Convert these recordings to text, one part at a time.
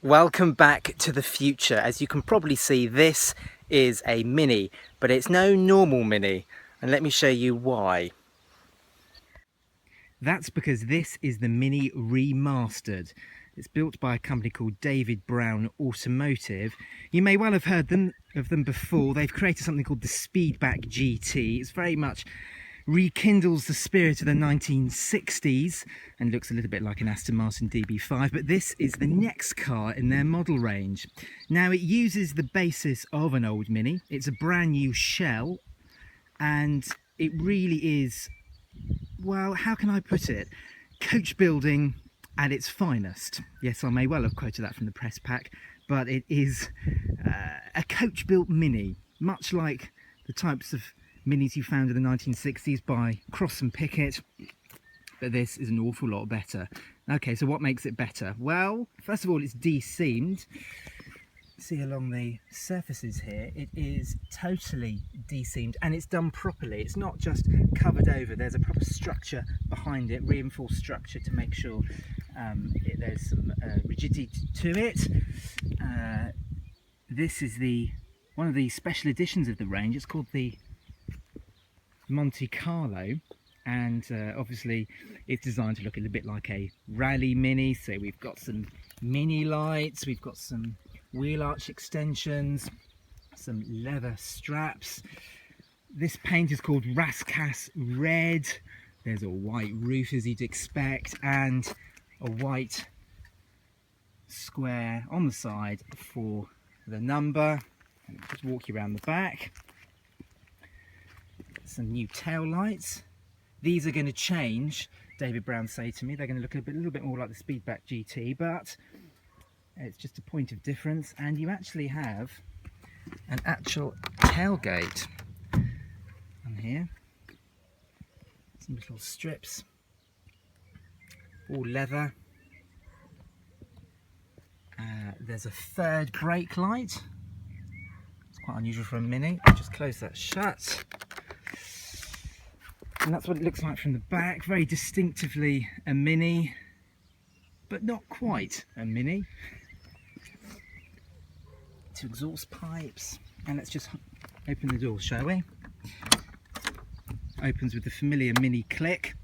Welcome back to the future. As you can probably see, this is a Mini, but it's no normal Mini, and let me show you why. That's because this is the Mini Remastered. It's built by a company called David Brown Automotive. You may well have heard of them before. They've created something called the Speedback GT. It's very much rekindles the spirit of the 1960s and looks a little bit like an Aston Martin DB5, but this is the next car in their model range. Now, it uses the basis of an old Mini. It's a brand new shell, and it really is, well, how can I put it? Coach building at its finest. Yes, I may well have quoted that from the press pack, but it is a coach built Mini, much like the types of Minis you found in the 1960s by Cross and Pickett, but this is an awful lot better. Okay, so what makes it better? Well, first of all, it's de-seamed. See along the surfaces here, it is totally de-seamed and it's done properly. It's not just covered over, there's a proper structure behind it, reinforced structure to make sure there's some rigidity to it. This is one of the special editions of the range. It's called the Monte Carlo, and obviously it's designed to look a little bit like a rally Mini. So we've got some mini lights, we've got some wheel arch extensions, some leather straps. This paint is called Rascasse Red. There's a white roof as you'd expect, and a white square on the side for the number. And just walk you around the back. Some new tail lights. These are going to change, David Brown say to me. They're going to look a little bit more like the Speedback GT, but it's just a point of difference. And you actually have an actual tailgate on here. Some little strips, all leather. There's a third brake light. It's quite unusual for a Mini. I'll just close that shut. And that's what it looks like from the back. Very distinctively a Mini, but not quite a Mini. Two exhaust pipes, and let's just open the door, shall we? Opens with the familiar Mini click.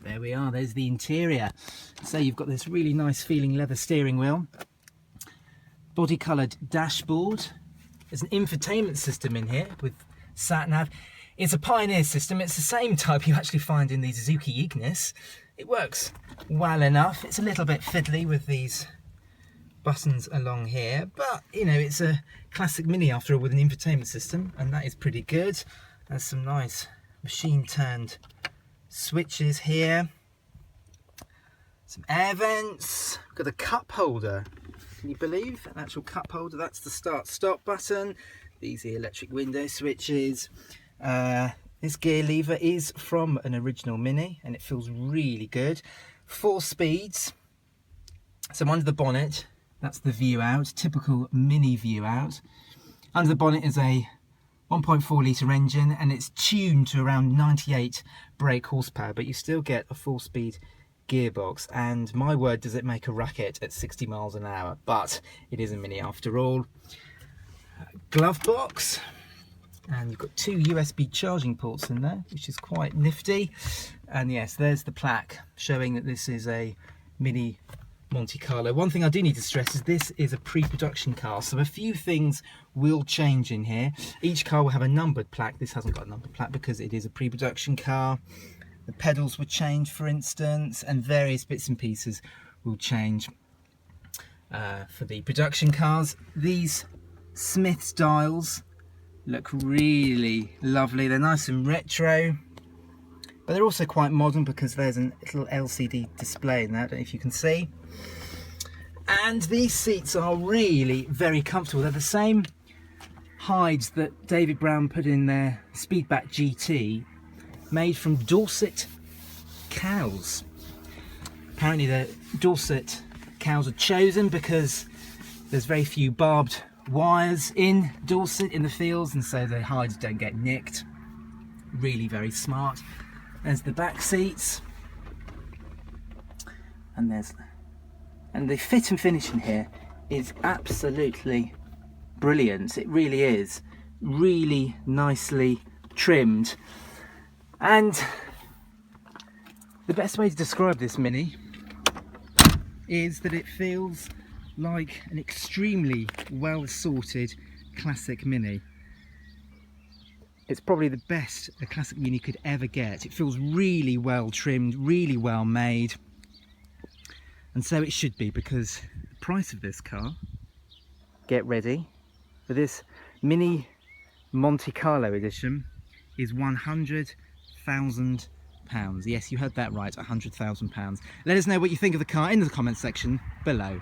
There we are, there's the interior. So you've got this really nice feeling leather steering wheel, body coloured dashboard. There's an infotainment system in here with sat nav. It's a Pioneer system. It's the same type you actually find in the Suzuki Ignis. It works well enough. It's a little bit fiddly with these buttons along here, but you know, it's a classic Mini after all with an infotainment system, and that is pretty good. There's some nice machine turned switches here. Some air vents. We've got a cup holder. Can you believe? An actual cup holder. That's the start stop button. These are the electric window switches. This gear lever is from an original Mini and it feels really good. 4 speeds. So under the bonnet, that's the view out, typical Mini view out. Under the bonnet is a 1.4 litre engine and it's tuned to around 98 brake horsepower, but you still get a 4-speed gearbox, and my word does it make a racket at 60 miles an hour, but it is a Mini after all. Glove box. And you've got 2 USB charging ports in there, which is quite nifty. And yes, there's the plaque showing that this is a Mini Monte Carlo. One thing I do need to stress is this is a pre-production car, so a few things will change in here. Each car will have a numbered plaque. This hasn't got a numbered plaque because it is a pre-production car. The pedals were changed, for instance, and various bits and pieces will change for the production cars. These Smith's dials look really lovely. They're nice and retro, but they're also quite modern because there's a little LCD display in there. I don't know if you can see. And these seats are really very comfortable. They're the same hides that David Brown put in their Speedback GT, made from Dorset cows. Apparently the Dorset cows are chosen because there's very few barbed wires in Dorset in the fields, and so the hides don't get nicked. Really very smart. There's the back seats, and there's And the fit and finish in here is absolutely brilliant. It really is. Really nicely trimmed. And the best way to describe this Mini is that it feels like an extremely well sorted classic Mini. It's probably the best a classic Mini could ever get. It feels really well trimmed, really well made. And so it should be, because the price of this car, get ready, for this Mini Monte Carlo edition is £100,000. Yes, you heard that right, £100,000. Let us know what you think of the car in the comments section below.